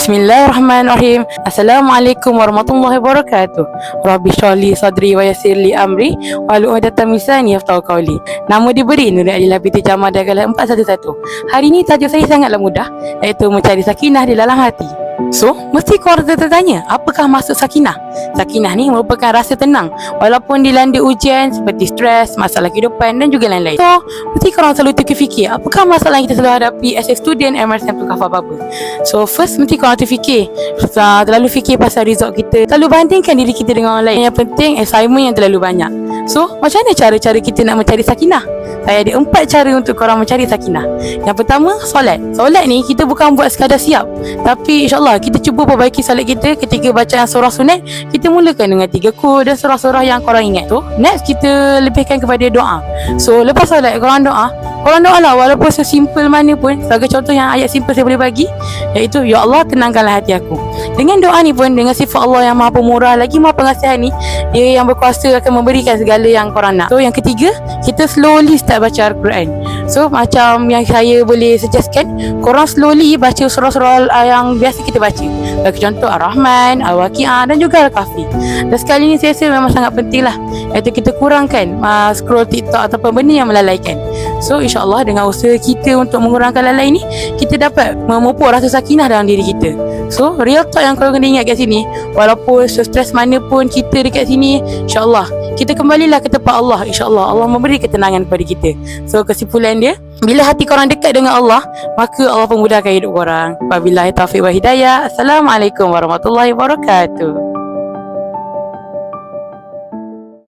Bismillahirrahmanirrahim. Assalamualaikum warahmatullahi wabarakatuh. Rabbi shrahli sadri wa yassirli amri wahlul 'uqdatam min lisani yafqahu qawli. Nama diberi Nurul Adila binti Jamal Dagalan 411. Hari ini tajuk saya sangatlah mudah, iaitu mencari sakinah di dalam hati. So, mesti korang tertanya, apakah maksud sakinah? Sakinah ni merupakan rasa tenang walaupun dilanda ujian seperti stres, masalah kehidupan dan juga lain-lain. So, mesti korang selalu terfikir, apakah masalah yang kita selalu hadapi as a student MRSM tu cover apa-apa. So, first mesti korang terfikir, terlalu fikir pasal result kita, terlalu bandingkan diri kita dengan orang lain. Yang penting assignment yang terlalu banyak. So, macam mana cara-cara kita nak mencari sakinah? Saya ada 4 cara untuk korang mencari sakinah. Yang pertama, solat. Solat ni kita bukan buat sekadar siap, tapi insyaAllah kita cuba perbaiki solat kita. Ketika bacaan surah sunat, kita mulakan dengan 3 qul dan surah-surah yang korang ingat tu. Next, kita lebihkan kepada doa. So, lepas solat korang doa lah, walaupun sesimpel mana pun. Sebagai contoh yang ayat simple saya boleh bagi, iaitu, Ya Allah, tenangkanlah hati aku. Dengan doa ni pun, dengan sifat Allah yang maha pemurah lagi maha pengasihan ni, Dia yang berkuasa akan memberikan segala yang korang nak. So, yang ketiga, kita slowly start baca Al-Quran. So, macam yang saya boleh suggestkan, korang slowly baca surah-surah yang biasa kita baca. Bagi contoh Ar-Rahman, Al-Waqi'ah dan juga Al-Kahfi. Dan sekali ni saya rasa memang sangat penting lah, iaitu kita kurangkan scroll TikTok ataupun benda yang melalaikan. So, insyaAllah dengan usaha kita untuk mengurangkan lalai ni, kita dapat memupuk rasa sakinah dalam diri kita. So, real talk yang korang kena ingat kat sini, walaupun stres mana pun kita dekat sini, insyaAllah kita kembalilah ke tempat Allah. InsyaAllah Allah memberi ketenangan kepada kita. So, kesimpulan dia, bila hati korang dekat dengan Allah, maka Allah pemudahkan hidup korang. Wabillahi taufiq wa hidayah. Assalamualaikum warahmatullahi wabarakatuh.